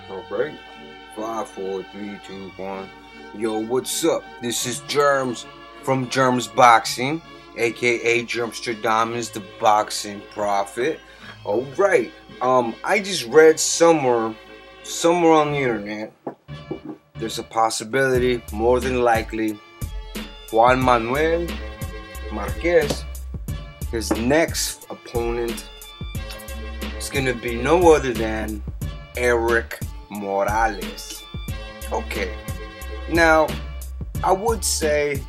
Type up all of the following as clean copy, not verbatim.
Alright. 5, 4, 3, 2, 1. Yo, what's up? This is JERMZ from JERMZ Boxing, aka JERMZ, the boxing prophet. Alright. I just read somewhere on the internet, there's a possibility, more than likely, Juan Manuel Marquez, his next opponent, is gonna be no other than Erik Morales. Okay, now I would say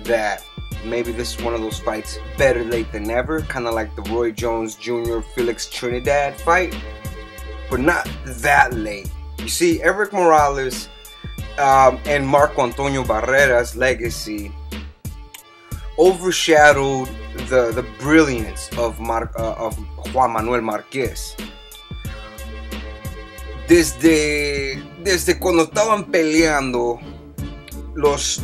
that maybe this is one of those fights better late than never, kind of like the Roy Jones Jr. Felix Trinidad fight, but not that late. You see, Erik Morales and Marco Antonio Barrera's legacy overshadowed the brilliance of Juan Manuel Marquez. Desde cuando estaban peleando las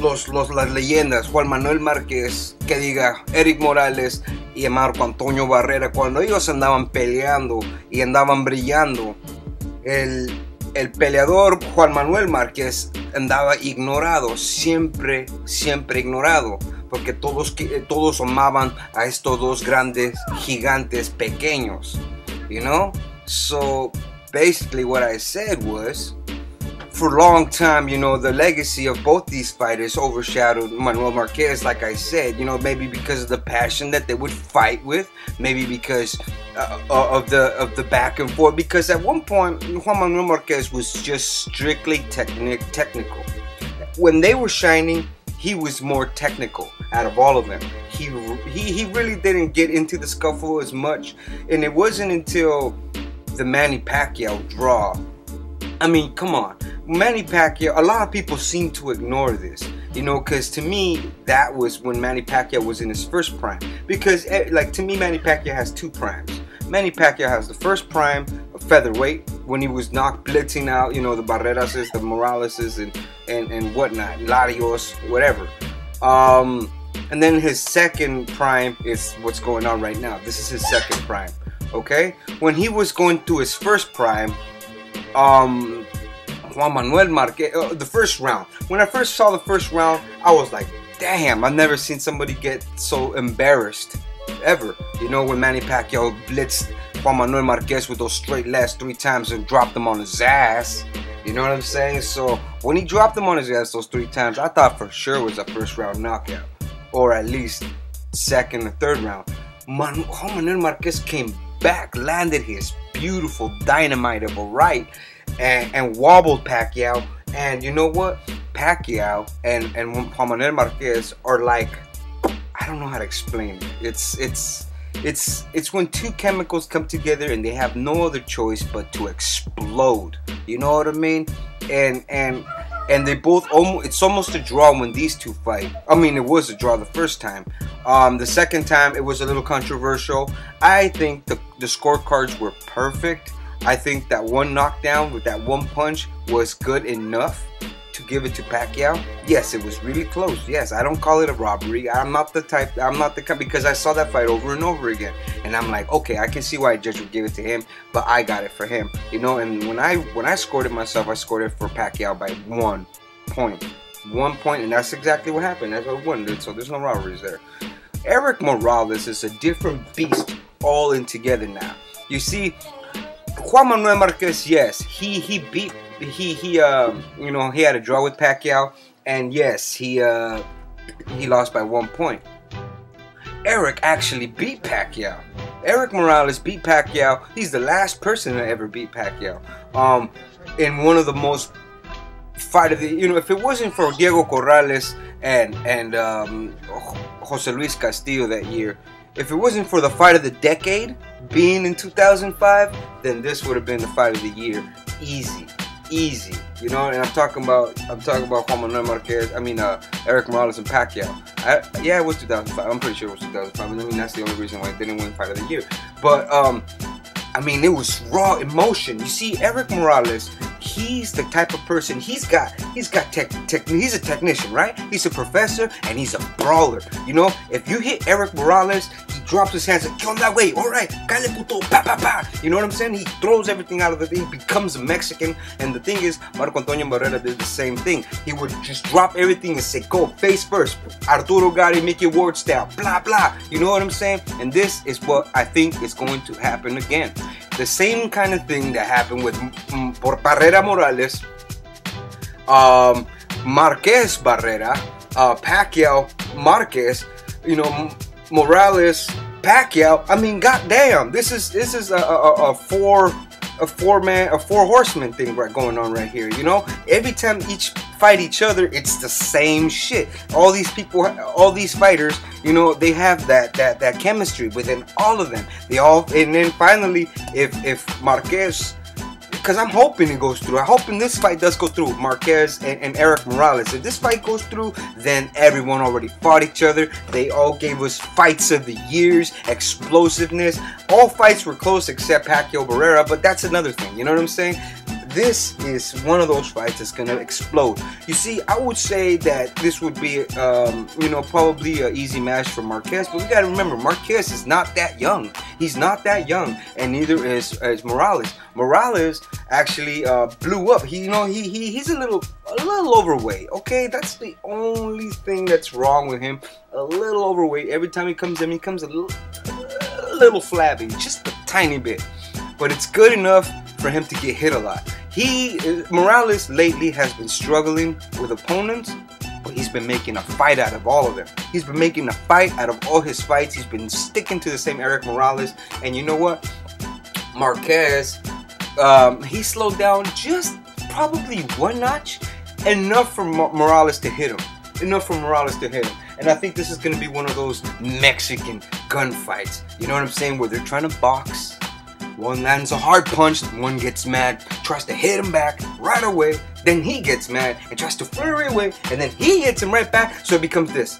leyendas, Juan Manuel Marquez, que diga Erik Morales y Marco Antonio Barrera, cuando ellos andaban peleando y andaban brillando, el peleador Juan Manuel Marquez andaba ignorado, siempre ignorado, porque todos amaban a estos dos grandes gigantes pequeños, you know? So basically what I said was, for a long time, you know, the legacy of both these fighters overshadowed Manuel Marquez, like I said, you know, maybe because of the passion that they would fight with, maybe because of the back and forth, because at one point Juan Manuel Marquez was just strictly technical. When they were shining, he was more technical out of all of them. He really didn't get into the scuffle as much, and it wasn't until the Manny Pacquiao draw. I mean, come on, Manny Pacquiao, a lot of people seem to ignore this, you know, because to me, that was when Manny Pacquiao was in his first prime. Because, like, to me, Manny Pacquiao has two primes. Manny Pacquiao has the first prime of featherweight, when he was knocked blitzing out, you know, the Barrerases, the Moraleses, and whatnot, Larios, whatever. And then his second prime is what's going on right now. This is his second prime, okay? When he was going through his first prime, Juan Manuel Marquez, the first round. When I first saw the first round, I was like, damn, I've never seen somebody get so embarrassed, ever. You know, when Manny Pacquiao blitzed Juan Manuel Marquez with those straight lefts 3 times and dropped him on his ass. You know what I'm saying? So, when he dropped him on his ass those 3 times, I thought for sure it was a first round knockout. Or at least second or third round. Juan Manuel Marquez came back, landed his beautiful dynamiteable right, and wobbled Pacquiao. And you know what? Pacquiao and Juan Manuel Marquez are like, I don't know how to explain it. It's when two chemicals come together and they have no other choice but to explode. You know what I mean? And they both it's almost a draw when these two fight. I mean, it was a draw the first time. The second time it was a little controversial. I think the scorecards were perfect. I think that one knockdown with that one punch was good enough to give it to Pacquiao. Yes, it was really close. Yes, I don't call it a robbery. I'm not the type, because I saw that fight over and over again. And I'm like, okay, I can see why a judge would give it to him, but I got it for him. You know, and when I scored it myself, I scored it for Pacquiao by 1 point. 1 point, and that's exactly what happened. That's what won. So there's no robberies there. Erik Morales is a different beast all in together now. You see, Juan Manuel Marquez, yes, he you know, he had a draw with Pacquiao, and yes, he lost by 1 point. Erik actually beat Pacquiao. Erik Morales beat Pacquiao. He's the last person to ever beat Pacquiao. In one of the most fight of the, you know, if it wasn't for Diego Corrales and Jose Luis Castillo that year, if it wasn't for the fight of the decade being in 2005, then this would have been the fight of the year, easy, you know. And I'm talking about Juan Manuel Marquez. I mean, Erik Morales and Pacquiao. Yeah, it was 2005. I'm pretty sure it was 2005. I mean, that's the only reason why he didn't win fight of the year. But I mean, it was raw emotion. You see, Erik Morales, he's the type of person, he's a technician, right? He's a professor and he's a brawler. You know, if you hit Erik Morales, he drops his hands like, "Come that way, all right, cállate puto, pa pa pa." You know what I'm saying? He throws everything out of the thing, he becomes a Mexican. And the thing is, Marco Antonio Barrera did the same thing. He would just drop everything and say, "Go face first, Arturo Gatti, Mickey Ward style, blah blah." You know what I'm saying? And this is what I think is going to happen again. The same kind of thing that happened with Barrera Morales, Marquez Barrera, Pacquiao Marquez, you know, Morales Pacquiao. I mean, goddamn, this is a four horsemen thing right going on right here. You know, every time each fight each other, it's the same shit. All these people, all these fighters, you know, they have that chemistry within all of them. They all, and then finally, if Marquez, because I'm hoping it goes through. I'm hoping this fight does go through, Marquez and Erik Morales. If this fight goes through, then everyone already fought each other. They all gave us fights of the years, explosiveness. All fights were close except Pacquiao Barrera, but that's another thing. You know what I'm saying? This is one of those fights that's gonna explode. You see, I would say that this would be, you know, probably an easy match for Marquez. But we gotta remember, Marquez is not that young. He's not that young, and neither is Morales. Morales actually blew up. He's a little overweight. Okay, that's the only thing that's wrong with him. A little overweight. Every time he comes in, he comes a little flabby, just a tiny bit. But it's good enough for him to get hit a lot. Morales lately has been struggling with opponents, but he's been making a fight out of all of them. He's been making a fight out of all his fights. He's been sticking to the same Erik Morales. And you know what? Marquez, he slowed down just probably one notch, enough for Morales to hit him. Enough for Morales to hit him. And I think this is going to be one of those Mexican gunfights. You know what I'm saying? Where they're trying to box. One lands a hard punch, one gets mad, tries to hit him back right away, then he gets mad and tries to flurry away, and then he hits him right back, so it becomes this.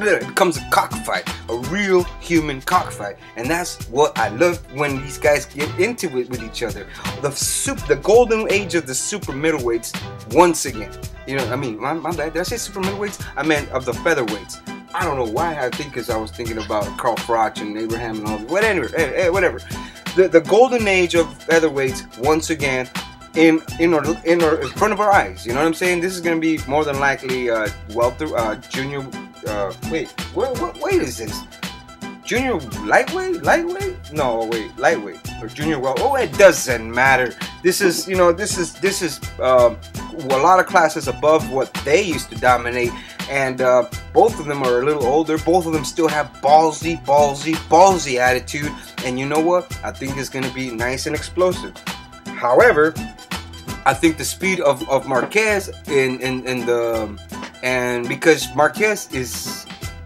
It becomes a cockfight, a real human cockfight, and that's what I love when these guys get into it with each other. The golden age of the super middleweights once again. You know, I mean, my bad, did I say super middleweights? I meant of the featherweights. I don't know why I think, because I was thinking about Carl Froch and Abraham and all that. Whatever. The golden age of featherweights once again in front of our eyes. You know what I'm saying? This is going to be more than likely junior. Wait, what weight is this? Junior lightweight? No, wait, lightweight or junior well. Oh, it doesn't matter. This is, you know, this is a lot of classes above what they used to dominate. And both of them are a little older. Both of them still have ballsy attitude. And you know what? I think it's going to be nice and explosive. However, I think the speed of Marquez and because Marquez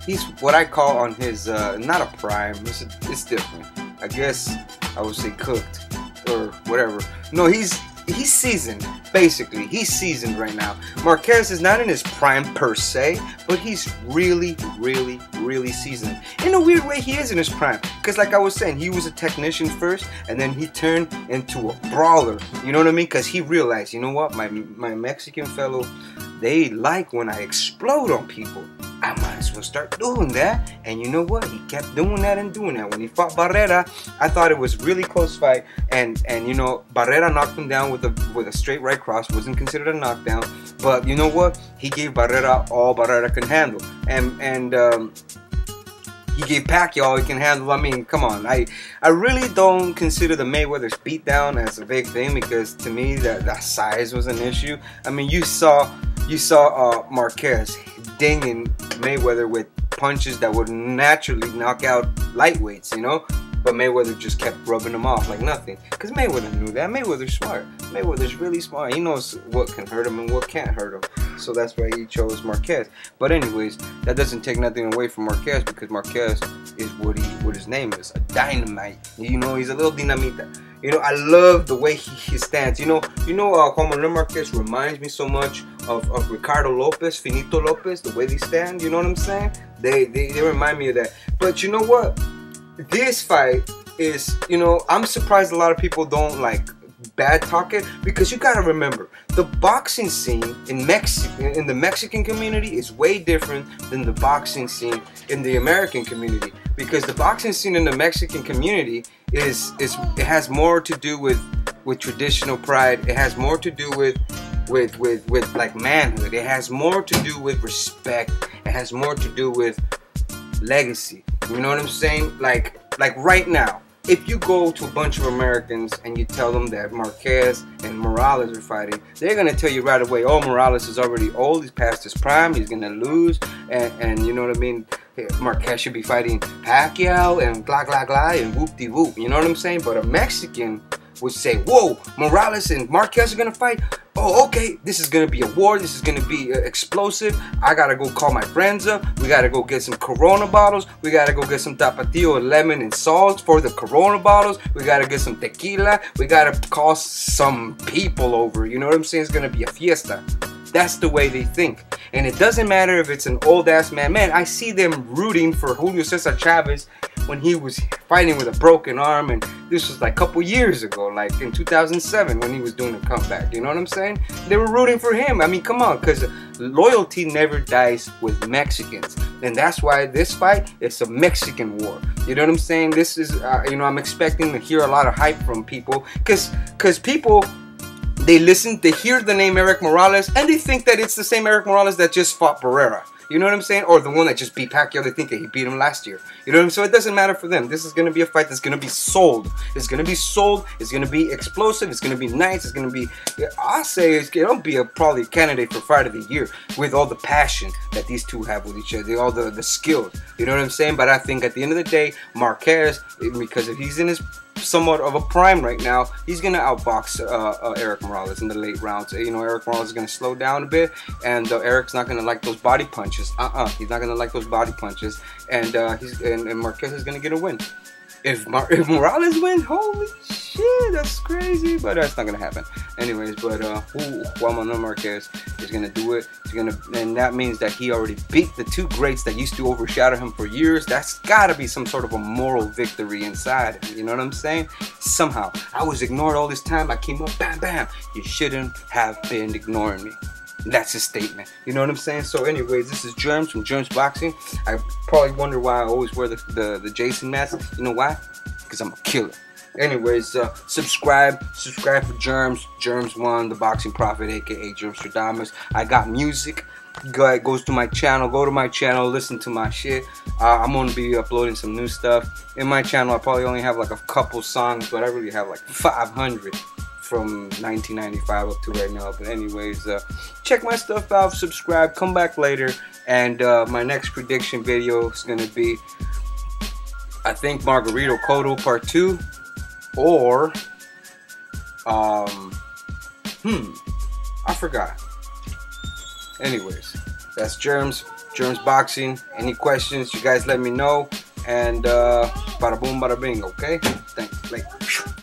he's what I call on his not a prime. It's different. I guess I would say cooked or whatever. No, he's seasoned. Basically, he's seasoned right now. Marquez is not in his prime per se, but he's really seasoned. In a weird way, he is in his prime. Because like I was saying, he was a technician first, and then he turned into a brawler. You know what I mean? Because he realized, you know what? My Mexican fellow, they like when I explode on people. I might as well start doing that. And you know what? He kept doing that and doing that. When he fought Barrera, I thought it was really close fight. And you know, Barrera knocked him down with a straight right cross. Wasn't considered a knockdown. But you know what? He gave Barrera all Barrera can handle. And he gave Pacquiao all he can handle. I mean, come on. I really don't consider the Mayweather's beatdown as a big thing, because to me that size was an issue. I mean, you saw Marquez dinging Mayweather with punches that would naturally knock out lightweights, you know? But Mayweather just kept rubbing him off like nothing. Because Mayweather knew that. Mayweather's smart. Mayweather's really smart. He knows what can hurt him and what can't hurt him. So that's why he chose Marquez. But anyways, that doesn't take nothing away from Marquez, because Marquez is what his name is. A dynamite. You know, he's a little dinamita. You know, I love the way he stands. You know, Juan Manuel Marquez reminds me so much of Ricardo Lopez, Finito Lopez, the way they stand. You know what I'm saying? They remind me of that. But you know what? This fight is, you know, I'm surprised a lot of people don't like bad talking, because you gotta remember, the boxing scene in the Mexican community is way different than the boxing scene in the American community. Because the boxing scene in the Mexican community it has more to do with traditional pride. It has more to do with like manhood. It has more to do with respect. It has more to do with legacy. You know what I'm saying? Like right now, if you go to a bunch of Americans and you tell them that Marquez and Morales are fighting, they're gonna tell you right away, oh, Morales is already old, he's past his prime, he's gonna lose, and you know what I mean, Marquez should be fighting Pacquiao and blah blah blah and whoop-de-whoop, you know what I'm saying? But a Mexican would say, whoa, Morales and Marquez are gonna fight? Oh, okay, this is gonna be a war, this is gonna be explosive, I gotta go call my friends up, we gotta go get some Corona bottles, we gotta go get some Tapatio lemon and salt for the Corona bottles, we gotta get some tequila, we gotta call some people over, you know what I'm saying? It's gonna be a fiesta. That's the way they think. And it doesn't matter if it's an old ass man. Man, I see them rooting for Julio Cesar Chavez when he was fighting with a broken arm, and this was like a couple years ago, like in 2007 when he was doing a comeback, you know what I'm saying? They were rooting for him. I mean, come on, because loyalty never dies with Mexicans, and that's why this fight, it's a Mexican war, you know what I'm saying? This is, you know, I'm expecting to hear a lot of hype from people, because people, they hear the name Erik Morales, and they think that it's the same Erik Morales that just fought Barrera. You know what I'm saying? Or the one that just beat Pacquiao, they think that he beat him last year. You know what I'm saying? So it doesn't matter for them. This is going to be a fight that's going to be sold. It's going to be sold. It's going to be explosive. It's going to be nice. It's going to be, I'll say, it'll be probably a candidate for fight of the year with all the passion that these two have with each other, all the skills. You know what I'm saying? But I think at the end of the day, Marquez, because if he's in his somewhat of a prime right now, he's gonna outbox Erik Morales in the late rounds. You know, Erik Morales is gonna slow down a bit, and Erik's not gonna like those body punches. He's not gonna like those body punches, and Marquez is gonna get a win. If Morales wins, holy shit, that's crazy, but that's not gonna happen. Anyways, but Juan Manuel Marquez is gonna do it. And that means that he already beat the two greats that used to overshadow him for years. That's gotta be some sort of a moral victory inside. You know what I'm saying? Somehow, I was ignored all this time. I came up, bam, bam. You shouldn't have been ignoring me. That's his statement. You know what I'm saying? So anyways, this is JERMZ from JERMZ Boxing. I probably wonder why I always wear the Jason mask. You know why? Because I'm a killer. Anyways, subscribe for JERMZ. JERMZ1, the boxing prophet, aka JERMZ. I got music. Goes to my channel. Go to my channel. Listen to my shit. I'm gonna be uploading some new stuff. In my channel, I probably only have like a couple songs, but I really have like 500. From 1995 up to right now. But anyways, check my stuff out, subscribe, come back later, and my next prediction video is gonna be, I think, Margarito Cotto Part 2, or I forgot. Anyways, that's JERMZ Boxing. Any questions, you guys let me know, and bada boom bada bing. Okay, thanks. Like